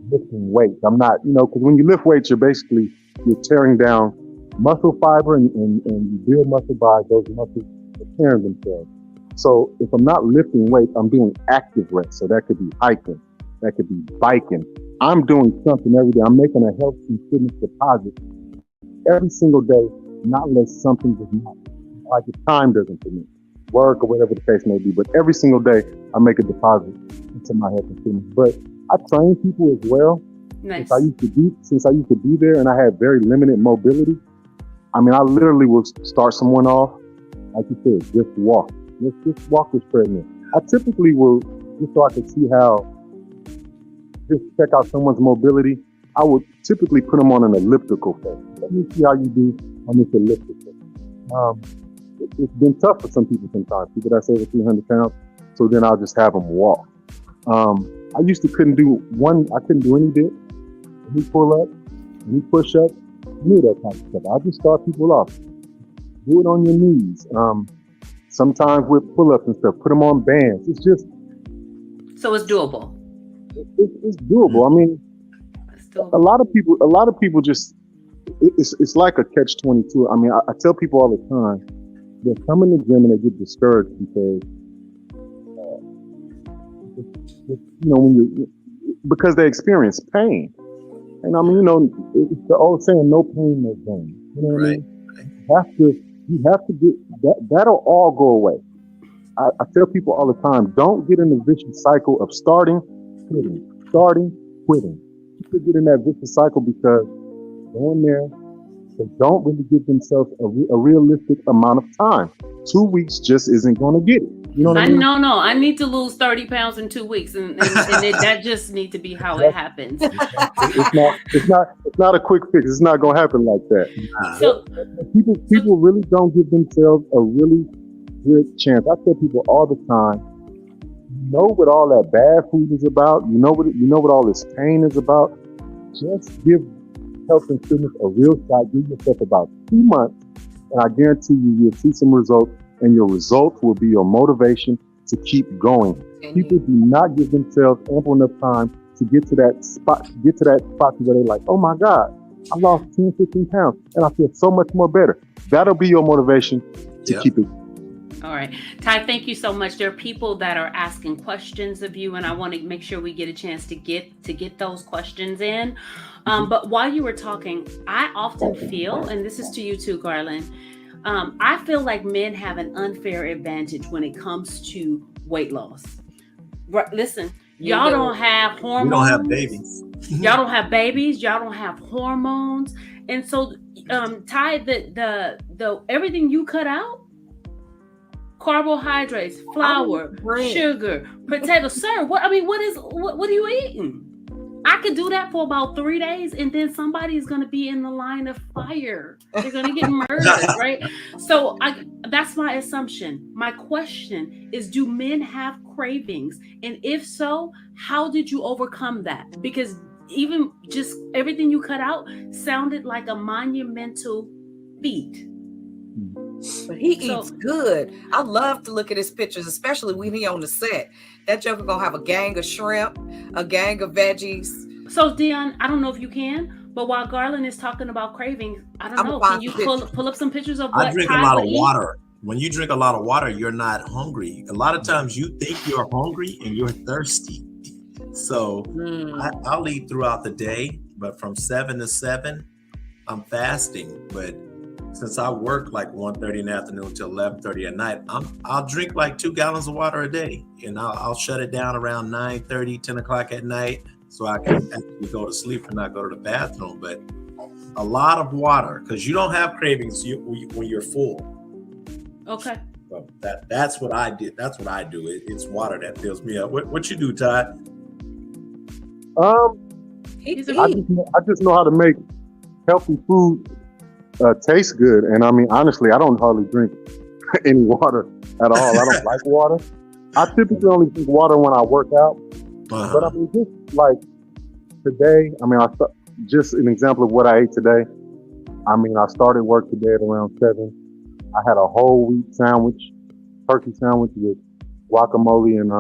lifting weights. I'm not, because when you lift weights, you're tearing down muscle fiber and you build muscle by those muscles repairing themselves. So if I'm not lifting weights, I'm doing active rest. So that could be hiking, that could be biking. I'm doing something every day. I'm making a health and fitness deposit every single day, not unless something does not, like the time doesn't permit, work or whatever the case may be. But every single day, I make a deposit into my health and fitness. But I train people as well. Nice. Since I used to be there and I had very limited mobility, I literally will start someone off, like you said, just walk. Just walk this treadmill. I typically will, just so I can see just check out someone's mobility, I would typically put them on an elliptical first. Let me see how you do on this elliptical. It's been tough for some people sometimes, people that say over 300 pounds, so then I'll just have them walk. I used to couldn't do any dip, any pull up, any push up, any of that kind of stuff. I'll just start people off. Do it on your knees. Sometimes with pull ups and stuff, put them on bands. It's just. So it's doable. It's doable. It's doable. A lot of people just, it's like a catch-22. I tell people all the time, they come in the gym and they get discouraged because, because they experience pain. And it's the old saying, no pain, no gain. You know what I mean? You have to get that. That'll all go away. I tell people all the time, don't get in the vicious cycle of starting, quitting. People get in that vicious cycle because they're in there. They don't really give themselves a realistic amount of time. 2 weeks just isn't going to get it. You know what I mean? No. I need to lose 30 pounds in 2 weeks, and that just needs to be how it happens. It's not a quick fix. It's not going to happen like that. So people really don't give themselves a really good chance. I tell people all the time, you know what all that bad food is about. You know what all this pain is about. Just give health and fitness a real shot. Give yourself about 2 months, and I guarantee you'll see some results. And your results will be your motivation to keep going. People do not give themselves ample enough time to get to that spot where they're like, oh my God, I lost 10, 15 pounds and I feel so much more better. That'll be your motivation to keep it. All right. Ty, thank you so much. There are people that are asking questions of you, and I want to make sure we get a chance to get those questions in. But while you were talking, I often feel, and this is to you too, Garland, I feel like men have an unfair advantage when it comes to weight loss. Listen, y'all don't have hormones. We don't have babies. Y'all don't have babies. Y'all don't have hormones. And so, Ty, the everything you cut out, carbohydrates, flour, sugar, potato, sir. What are you eating? I could do that for about 3 days, and then somebody's going to be in the line of fire. They're going to get murdered, right? So that's my assumption. My question is, do men have cravings? And if so, how did you overcome that? Because even just everything you cut out sounded like a monumental feat. But he eats good. I love to look at his pictures, especially when he on the set. That joker gonna have a gang of shrimp, a gang of veggies. So Dion, I don't know if you can, but while Garland is talking about cravings, I don't know. Can you pull up some pictures of what I drink Ty a lot of would water. When you drink a lot of water, you're not hungry. A lot of times you think you're hungry and you're thirsty. So I'll eat throughout the day, but from 7 to 7, I'm fasting. But since I work like 1:30 in the afternoon till 11:30 at night, I'll drink like 2 gallons of water a day, and I'll shut it down around 9:30, 10 o'clock at night, so I can actually go to sleep and not go to the bathroom. But a lot of water, because you don't have cravings when you're full. Okay. So that's what I did. That's what I do. It's water that fills me up. What you do, Ty? I just know how to make healthy food taste good. And I mean, honestly, I don't hardly drink any water at all. I don't like water. I typically only drink water when I work out. But I mean, just like today, I mean, just an example of what I ate today. I mean, I started work today at around 7. I had a whole wheat sandwich, turkey sandwich with guacamole and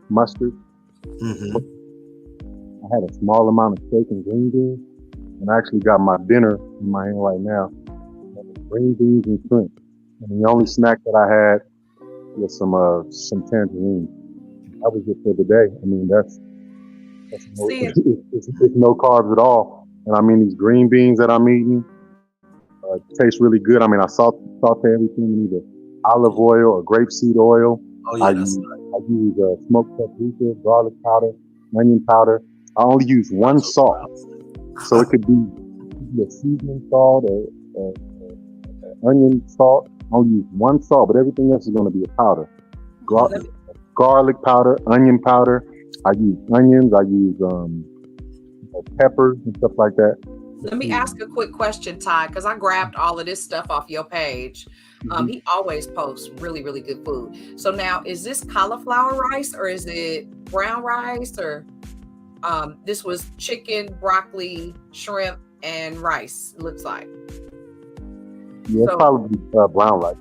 mustard. Mm-hmm. I had a small amount of steak and green beans, and I actually got my dinner in my hand right now. Green beans and shrimp. And the only snack that I had was some tangerines. That was it for the day. I mean, that's it's no carbs at all. And I mean, these green beans that I'm eating taste really good. I mean, I saute everything in either olive oil or grapeseed oil. Oh yeah, I use smoked paprika, garlic powder, onion powder. I only use one salt, so it could be a seasoning salt or onion salt. I only use one salt, but everything else is going to be a powder. Garlic powder, onion powder. I use onions. I use peppers and stuff like that. Let me ask a quick question, Ty, because I grabbed all of this stuff off your page. He always posts really, really good food. So now, is this cauliflower rice or is it brown rice, or this was chicken, broccoli, shrimp, and rice, it looks like? Yeah, so, probably brown rice.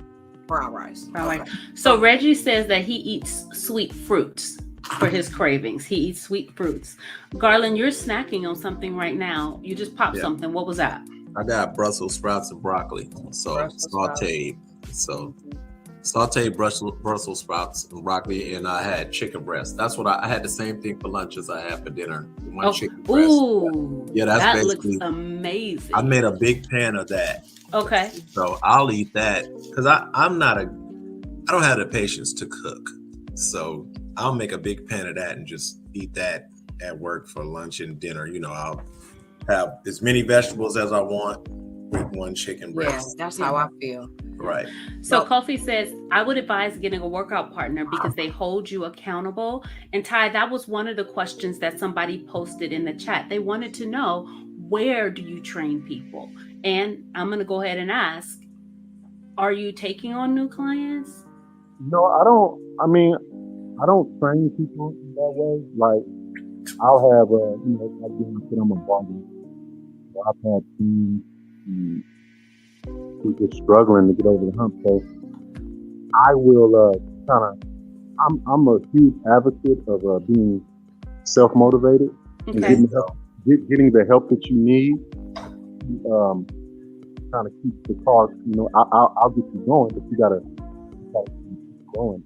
Brown rice. Okay. So Reggie says that he eats sweet fruits for his cravings. He eats sweet fruits. Garland, you're snacking on something right now. You just popped something. What was that? I got Brussels sprouts and broccoli. So sauteed. So sauteed Brussels sprouts and broccoli, and I had chicken breast. That's what I had the same thing for lunch as I had for dinner. Chicken breast. Ooh, yeah, that's that basically looks amazing. I made a big pan of that. Okay. So I'll eat that because I don't have the patience to cook. So I'll make a big pan of that and just eat that at work for lunch and dinner. You know, I'll have as many vegetables as I want with one chicken breast. Yeah, that's how I feel. Right. So Kofi says, I would advise getting a workout partner because they hold you accountable. And Ty, that was one of the questions that somebody posted in the chat. They wanted to know, where do you train people? And I'm going to go ahead and ask, are you taking on new clients? No, I don't. I mean, I don't train people in that way. Like, I'll have I'm a barber. So I've had teams who are struggling to get over the hump. So I will I'm a huge advocate of being self-motivated and getting the help that you need. Kind of keep the car, I'll get you going, but you gotta keep going.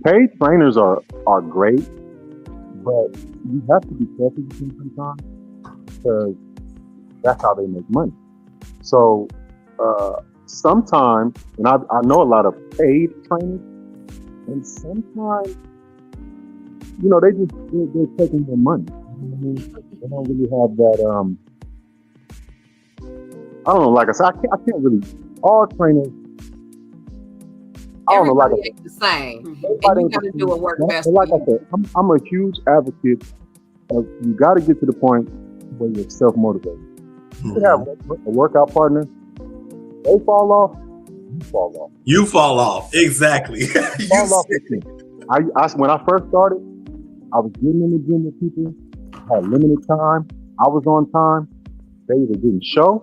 Paid trainers are great, but you have to be careful with them sometimes because that's how they make money. So sometimes, and I know a lot of paid trainers, and sometimes, they're taking their money. They don't really have that. I don't know. Like I said, I can't really. All trainers. Everybody ain't the same. And you got to do what works best. Like I said, I'm a huge advocate of you got to get to the point where you're self-motivated. You have a workout partner. They fall off. You fall off. You fall off. Exactly. Fall off with me. When I first started, I was getting in the gym with people. I had limited time. I was on time. They either didn't show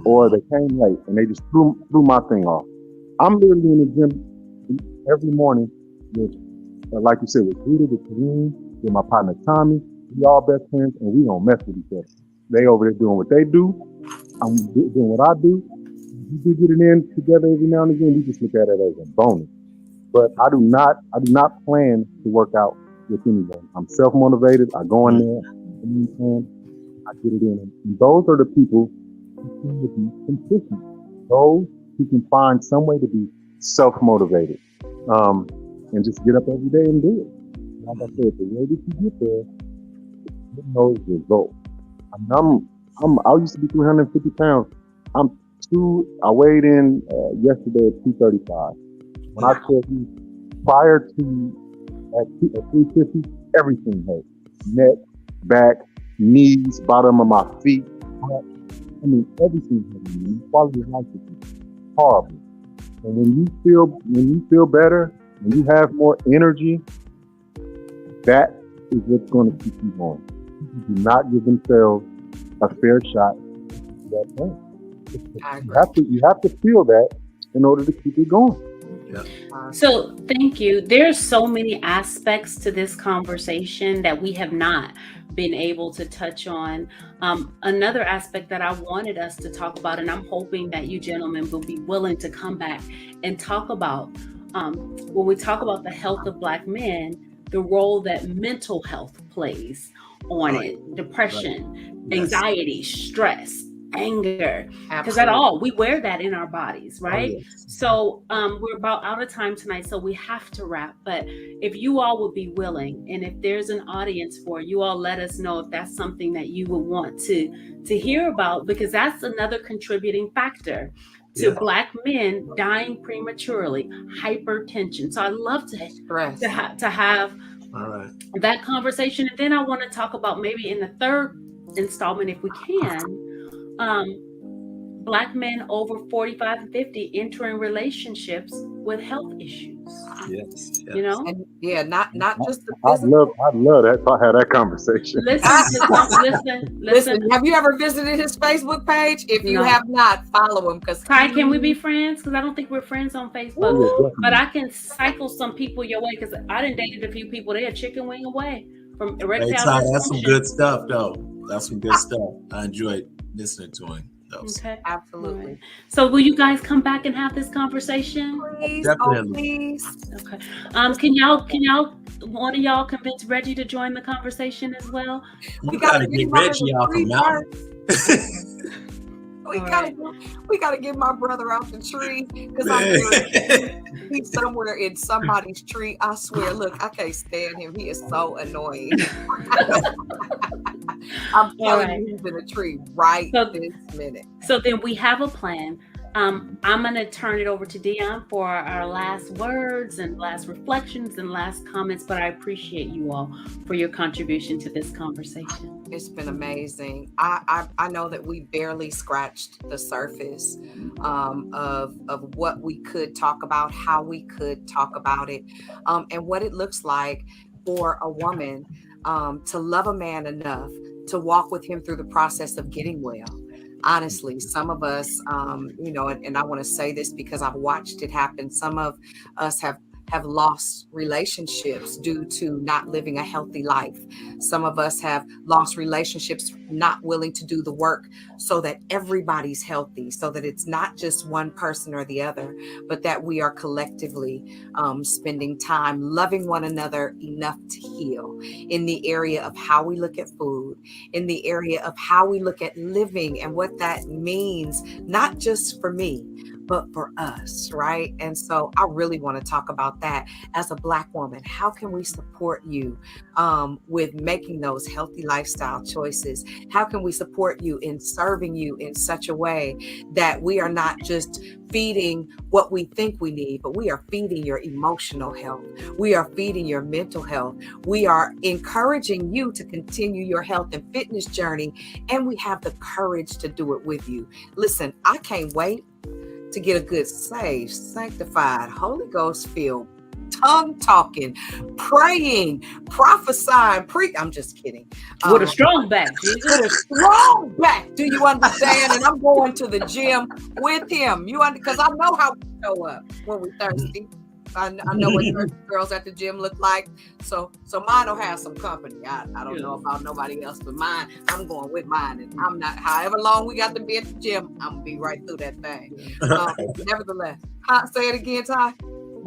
or they came late and they just threw my thing off. I'm literally in the gym every morning with, like you said, with Rita, with Kareem, with my partner Tommy. We all best friends and we don't mess with each other. They over there doing what they do. I'm doing what I do. We do get it in together every now and again. We just look at it as a bonus. But I do not plan to work out with anyone. I'm self-motivated. I go in there, I get it in. And those are the people continue to be consistent. Those who can find some way to be self-motivated, and just get up every day and do it. Like I said, the way that you get there, getting those results. I mean, I used to be 350 pounds. I weighed in yesterday at 235. When I tell you, prior to at 350, everything hurt. Neck, back, knees, bottom of my feet. I mean, everything hurt. Quality of life is horrible. And when you feel better, when you have more energy, that is what's going to keep you going. People do not give themselves a fair shot to that point. You have to feel that in order to keep it going. Yeah. So thank you. There's so many aspects to this conversation that we have not been able to touch on. Another aspect that I wanted us to talk about, and I'm hoping that you gentlemen will be willing to come back and talk about, when we talk about the health of Black men, the role that mental health plays on it, depression, anxiety, stress, anger, because that all, we wear that in our bodies, right? Oh, yes. So we're about out of time tonight, so we have to wrap. But if you all would be willing, and if there's an audience for you all, let us know if that's something that you would want to hear about, because that's another contributing factor to Black men dying prematurely, hypertension. So I'd love to have that conversation. And then I want to talk about, maybe in the third installment, if we can, Black men over 45 and 50 entering relationships with health issues. Yes. You know? And not just the I'd physical. love that. If I had that conversation. Listen. Have you ever visited his Facebook page? If you have not, follow him. Because Ty, can we be friends? Because I don't think we're friends on Facebook. But I can cycle some people your way, because I done dated a few people. They're a chicken wing away from erectile dysfunction. That's some good stuff, though. That's some good stuff. I enjoyed listening to him. Okay, absolutely. Right. So will you guys come back and have this conversation? Please, definitely. Okay. Can y'all one of y'all convince Reggie to join the conversation as well? We gotta get Reggie off the mountain. We gotta get my brother off the tree, because he's somewhere in somebody's tree. I swear, look, I can't stand him. He is so annoying. I'm telling you, he's in a tree this minute. So then we have a plan. I'm going to turn it over to Dion for our last words and last reflections and last comments, but I appreciate you all for your contribution to this conversation. It's been amazing. I know that we barely scratched the surface of what we could talk about, how we could talk about it, and what it looks like for a woman to love a man enough to walk with him through the process of getting well. Honestly, some of us, and I want to say this because I've watched it happen. Some of us have lost relationships due to not living a healthy life. Some of us have lost relationships not willing to do the work so that everybody's healthy, so that it's not just one person or the other, but that we are collectively spending time loving one another enough to heal in the area of how we look at food, in the area of how we look at living and what that means, not just for me, but for us, right? And so I really want to talk about that as a Black woman. How can we support you with making those healthy lifestyle choices? How can we support you in serving you in such a way that we are not just feeding what we think we need, but we are feeding your emotional health. We are feeding your mental health. We are encouraging you to continue your health and fitness journey, and we have the courage to do it with you. Listen, I can't wait to get a good, saved, sanctified, Holy Ghost filled, tongue talking, praying, prophesying, I'm just kidding. With a strong back, Jesus. With a strong back. Do you understand? And I'm going to the gym with him. Because I know how we show up when we're thirsty. I know what thirsty girls at the gym look like. So mine will have some company. I don't know about nobody else, but mine, I'm going with mine. And I'm not, however long we got to be at the gym, I'm going to be right through that thing. Nevertheless, say it again, Ty.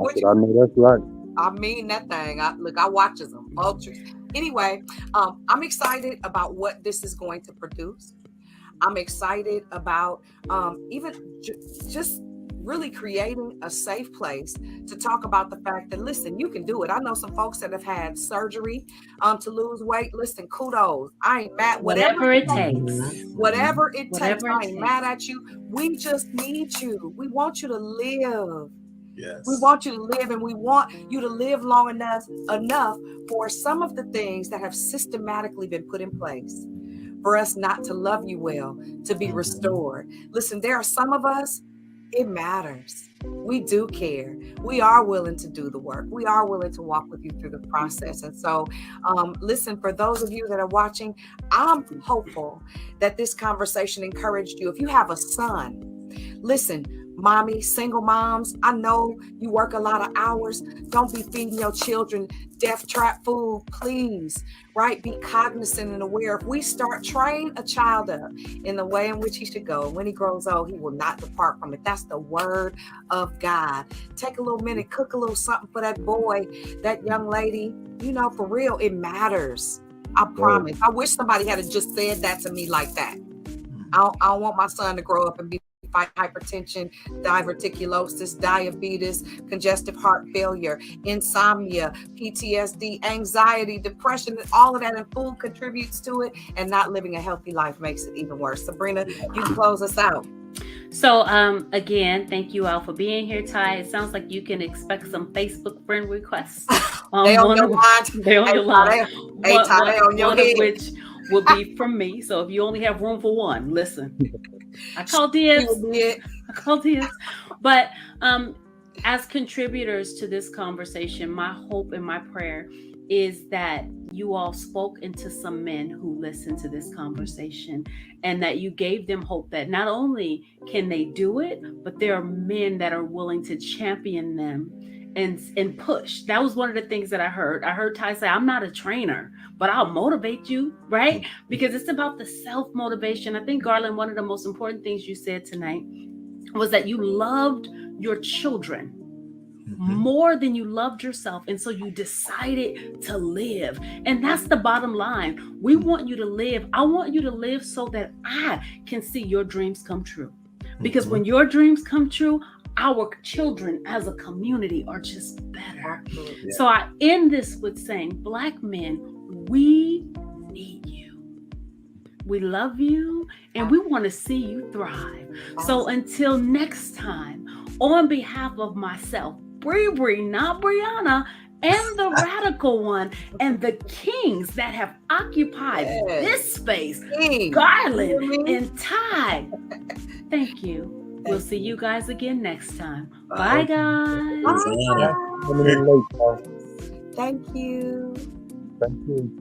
I know that's right. I mean that thing. I watches them. Ultras. Anyway, I'm excited about what this is going to produce. I'm excited about even just really creating a safe place to talk about the fact that, listen, you can do it. I know some folks that have had surgery to lose weight. Listen, kudos. I ain't mad. Whatever it takes. Whatever it takes. Whatever I it ain't takes. mad at you. We just need you. We want you to live. Yes. We want you to live, and we want you to live long enough for some of the things that have systematically been put in place for us not to love you well, to be restored. Listen, there are some of us, it matters. We do care. We are willing to do the work. We are willing to walk with you through the process. And so, listen, for those of you that are watching, I'm hopeful that this conversation encouraged you. If you have a son, listen, mommy, single moms, I know you work a lot of hours. Don't be feeding your children death trap food, please, right? Be cognizant and aware. If we start training a child up in the way in which he should go, when he grows old, he will not depart from it. That's the word of God. Take a little minute, cook a little something for that boy, that young lady. You know, for real, it matters. I promise. I wish somebody had just said that to me like that. I don't want my son to grow up and be fighting hypertension, diverticulosis, diabetes, congestive heart failure, insomnia, PTSD, anxiety, depression, all of that, and food contributes to it, and not living a healthy life makes it even worse. Sabrina, you close us out. So again, thank you all for being here, Ty. It sounds like you can expect some Facebook friend requests. They on your line. They on your line. Hey, Ty, they on your head. One of which will be from me. So if you only have room for one, listen. I call dibs. But as contributors to this conversation, my hope and my prayer is that you all spoke into some men who listened to this conversation, and that you gave them hope that not only can they do it, but there are men that are willing to champion them and push. That was one of the things that I heard. I heard Ty say, I'm not a trainer, but I'll motivate you, right? Because it's about the self-motivation. I think, Garland, one of the most important things you said tonight was that you loved your children more than you loved yourself. And so you decided to live. And that's the bottom line. We want you to live. I want you to live so that I can see your dreams come true. Because when your dreams come true, our children as a community are just better. Yeah. So I end this with saying, Black men, we need you. We love you, and we want to see you thrive. So until next time, on behalf of myself, Bree, not Brianna, and the radical one, and the kings that have occupied this space, Garland and Ty, thank you. We'll see you guys again next time. Bye, guys. Thank you. Thank you.